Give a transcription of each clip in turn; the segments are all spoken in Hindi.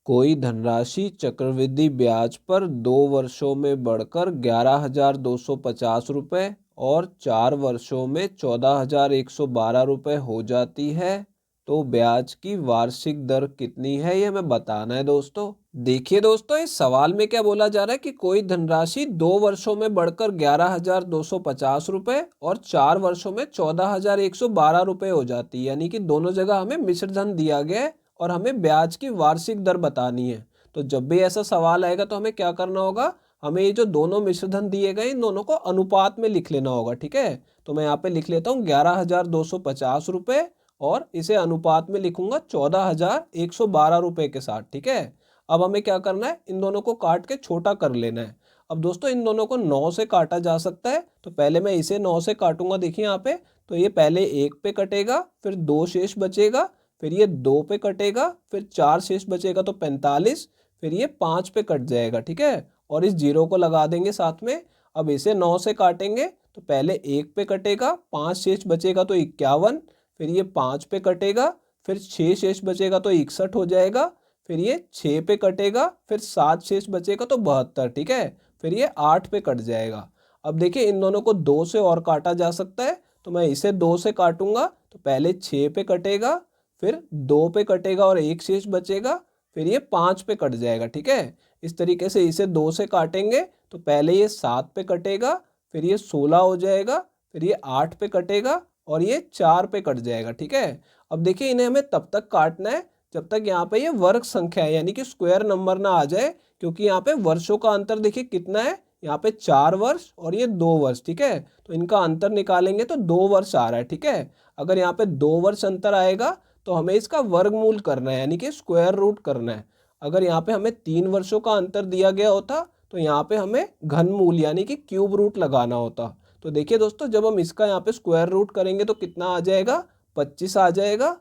कोई धनराशि चक्रवृद्धि ब्याज पर 2 वर्षों में बढ़कर 11,250 रुपये और 4 वर्षों में 14,112 रुपये हो जाती है, तो ब्याज की वार्षिक दर कितनी है, ये हमें बताना है दोस्तों। देखिए दोस्तों, इस सवाल में क्या बोला जा रहा है कि कोई धनराशि 2 वर्षों में बढ़कर 11,250 रुपये और 4 वर्षों में 14,112 रुपये हो जाती है, यानी कि दोनों जगह हमें मिश्र धन दिया गया है और हमें ब्याज की वार्षिक दर बतानी है। तो जब भी ऐसा सवाल आएगा तो हमें क्या करना होगा, हमें ये जो दोनों मिश्र धन दिए गए इन दोनों को अनुपात में लिख लेना होगा। ठीक है, तो मैं यहाँ पे लिख लेता हूँ 11,250 रुपये और इसे अनुपात में लिखूंगा 14,112 रुपये के साथ। ठीक है, अब हमें क्या करना है, इन दोनों को काट के छोटा कर लेना है। अब दोस्तों इन दोनों को 9 से काटा जा सकता है, तो पहले मैं इसे 9 से काटूंगा। देखिए यहाँ पे, तो ये पहले 1 पे कटेगा, फिर 2 शेष बचेगा, फिर ये 2 पे कटेगा, फिर 4 शेष बचेगा तो 45, फिर ये 5 पे कट जाएगा। ठीक है, और इस जीरो को लगा देंगे साथ में। अब इसे 9 से काटेंगे तो पहले 1 पे कटेगा, 5 शेष बचेगा तो 51, फिर ये 5 पे कटेगा, फिर 6 शेष बचेगा तो 61 हो जाएगा, फिर ये 6 पे कटेगा, फिर 7 शेष बचेगा तो 72। ठीक है, फिर ये 8 पे कट जाएगा। अब देखिए इन दोनों को 2 से और काटा जा सकता है, तो मैं इसे 2 से काटूंगा तो पहले 6 पे कटेगा, फिर 2 पे कटेगा और 1 शेष बचेगा, फिर ये 5 पे कट जाएगा। ठीक है, इस तरीके से इसे 2 से काटेंगे तो पहले ये 7 पे कटेगा, फिर ये 16 हो जाएगा, फिर ये 8 पे कटेगा और ये 4 पे कट जाएगा। ठीक है, अब देखिए इन्हें हमें तब तक काटना है जब तक यहाँ पे ये वर्ग संख्या है, यानी कि स्क्वायर नंबर ना आ जाए, क्योंकि यहाँ पे वर्षों का अंतर देखिए कितना है, यहाँ पे 4 वर्ष और ये 2 वर्ष। ठीक है, तो इनका अंतर निकालेंगे तो 2 वर्ष आ रहा है। ठीक है, अगर यहाँ पे 2 वर्ष अंतर आएगा तो हमें इसका वर्गमूल करना है, यानी कि स्क्वायर रूट करना है। अगर यहाँ पे हमें 3 वर्षों का अंतर दिया गया होता तो यहाँ पे हमें घनमूल यानी कि क्यूब रूट लगाना होता। तो देखिए दोस्तों, जब हम इसका यहाँ पे स्क्वायर रूट करेंगे तो कितना आ जाएगा, 25 आ जाएगा,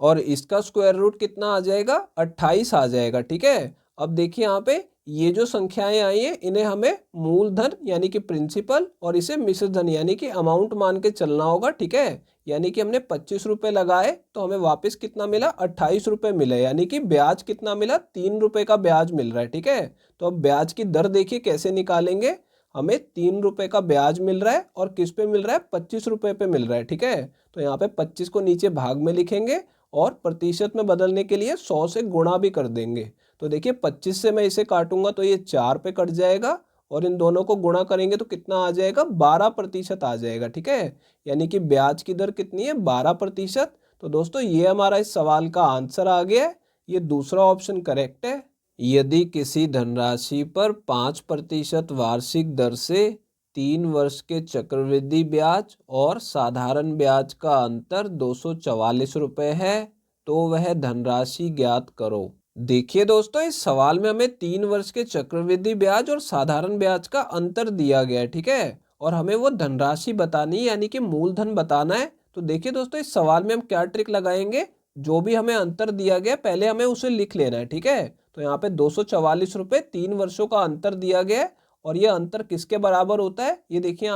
और इसका स्क्वायर रूट कितना आ जाएगा, 28 आ जाएगा। ठीक है, अब देखिए यहाँ पे ये जो संख्याएं आई हैं इन्हें हमें मूलधन यानी कि प्रिंसिपल और इसे मिश्र धन यानी कि अमाउंट मान के चलना होगा। ठीक है, यानी कि हमने 25 रुपये लगाए तो हमें वापस कितना मिला, 28 रुपये मिले, यानी कि ब्याज कितना मिला, 3 रुपये का ब्याज मिल रहा है। ठीक है, तो अब ब्याज की दर देखिए कैसे निकालेंगे, हमें 3 रुपये का ब्याज मिल रहा है और किस पे मिल रहा है, 25 रुपये पे मिल रहा है। ठीक है, तो यहाँ पे 25 को नीचे भाग में लिखेंगे और प्रतिशत में बदलने के लिए 100 से गुणा भी कर देंगे। तो देखिए 25 से मैं इसे काटूंगा तो ये 4 पे कट जाएगा और इन दोनों को गुणा करेंगे तो कितना आ जाएगा, 12% आ जाएगा। ठीक है, यानी कि ब्याज की दर कितनी है, 12%। तो दोस्तों ये हमारा इस सवाल का आंसर आ गया है, ये दूसरा ऑप्शन करेक्ट है। यदि किसी धनराशि पर 5% वार्षिक दर से 3 वर्ष के चक्रवृद्धि ब्याज और साधारण ब्याज का अंतर 244 रुपये है, तो वह धनराशि ज्ञात करो। देखिए दोस्तों, इस सवाल में हमें 3 वर्ष के चक्रवृद्धि ब्याज और साधारण ब्याज का अंतर दिया गया है। ठीक है, और हमें वो धनराशि बतानी है यानी कि मूलधन बताना है। तो देखिए दोस्तों, इस सवाल में हम क्या ट्रिक लगाएंगे, जो भी हमें अंतर दिया गया पहले हमें उसे लिख लेना है। ठीक है, तो यहाँ पे 244 रुपये 3 वर्षों का अंतर दिया गया है और ये अंतर किसके बराबर होता है, ये देखिए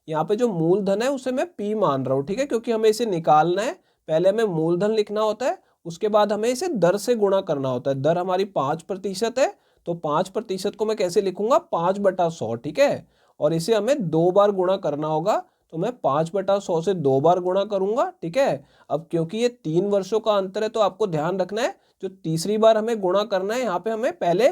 यहाँ पे जो मूलधन है उसे मैं P मान रहा हूँ। ठीक है, क्योंकि हमें इसे निकालना है, पहले हमें मूलधन लिखना होता है, उसके बाद हमें इसे दर से गुणा करना होता है। दर हमारी 5% है, तो 5% को मैं कैसे लिखूंगा, 5/100। ठीक है, और इसे हमें 2 बार गुणा करना होगा, तो मैं 5/100 से 2 बार गुणा करूंगा। ठीक है, अब क्योंकि ये 3 वर्षों का अंतर है तो आपको ध्यान रखना है, जो तीसरी बार हमें गुणा करना है यहाँ पे हमें पहले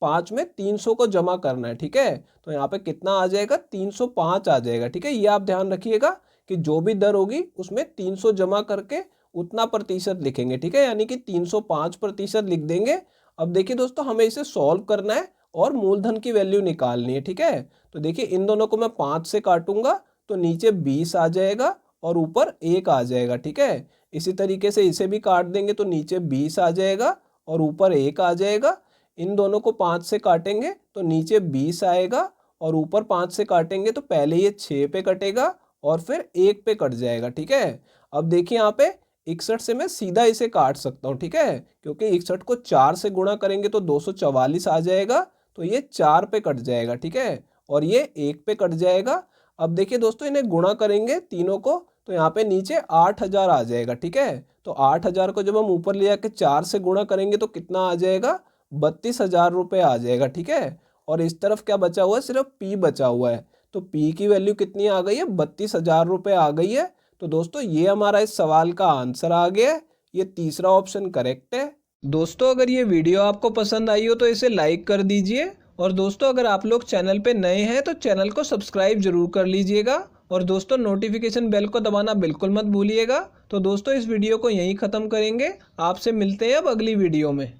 5 में 300 को जमा करना है। ठीक है, तो यहाँ पे कितना आ जाएगा, 305 आ जाएगा। ठीक है, ये आप ध्यान रखिएगा कि जो भी दर होगी उसमें 300 जमा करके उतना प्रतिशत लिखेंगे। ठीक है, यानी कि 305% लिख देंगे। अब देखिए दोस्तों, हमें इसे सॉल्व करना है और मूलधन की वैल्यू निकालनी है। ठीक है, तो देखिए इन दोनों को मैं 5 से काटूंगा तो नीचे 20 आ जाएगा और ऊपर 1 आ जाएगा। ठीक है, इसी तरीके से इसे भी काट देंगे तो नीचे 20 आ जाएगा और ऊपर 1 आ जाएगा। इन दोनों को 5 से काटेंगे तो नीचे 20 आएगा और ऊपर 5 से काटेंगे तो पहले ये 6 पे कटेगा और फिर 1 पे कट जाएगा। ठीक है, अब देखिए यहाँ पे 61 से मैं सीधा इसे काट सकता हूँ। ठीक है, क्योंकि 61 को 4 से गुणा करेंगे तो 244 आ जाएगा, तो ये 4 पे कट जाएगा। ठीक है, और ये 1 पे कट जाएगा। अब देखिए दोस्तों, इन्हें गुणा करेंगे तीनों को तो यहाँ पे नीचे 8,000 आ जाएगा। ठीक है, तो 8,000 को जब हम ऊपर ले जाके 4 से गुणा करेंगे तो कितना आ जाएगा, 32,000 रुपये आ जाएगा। ठीक है, और इस तरफ क्या बचा हुआ है, सिर्फ पी बचा हुआ है। तो पी की वैल्यू कितनी आ गई है, 32,000 रुपये आ गई है। तो दोस्तों ये हमारा इस सवाल का आंसर आ गया है, ये तीसरा ऑप्शन करेक्ट है। दोस्तों अगर ये वीडियो आपको पसंद आई हो तो इसे लाइक कर दीजिए, और दोस्तों अगर आप लोग चैनल पे नए हैं तो चैनल को सब्सक्राइब जरूर कर लीजिएगा, और दोस्तों नोटिफिकेशन बेल को दबाना बिल्कुल मत भूलिएगा। तो दोस्तों इस वीडियो को यहीं ख़त्म करेंगे, आपसे मिलते हैं अब अगली वीडियो में।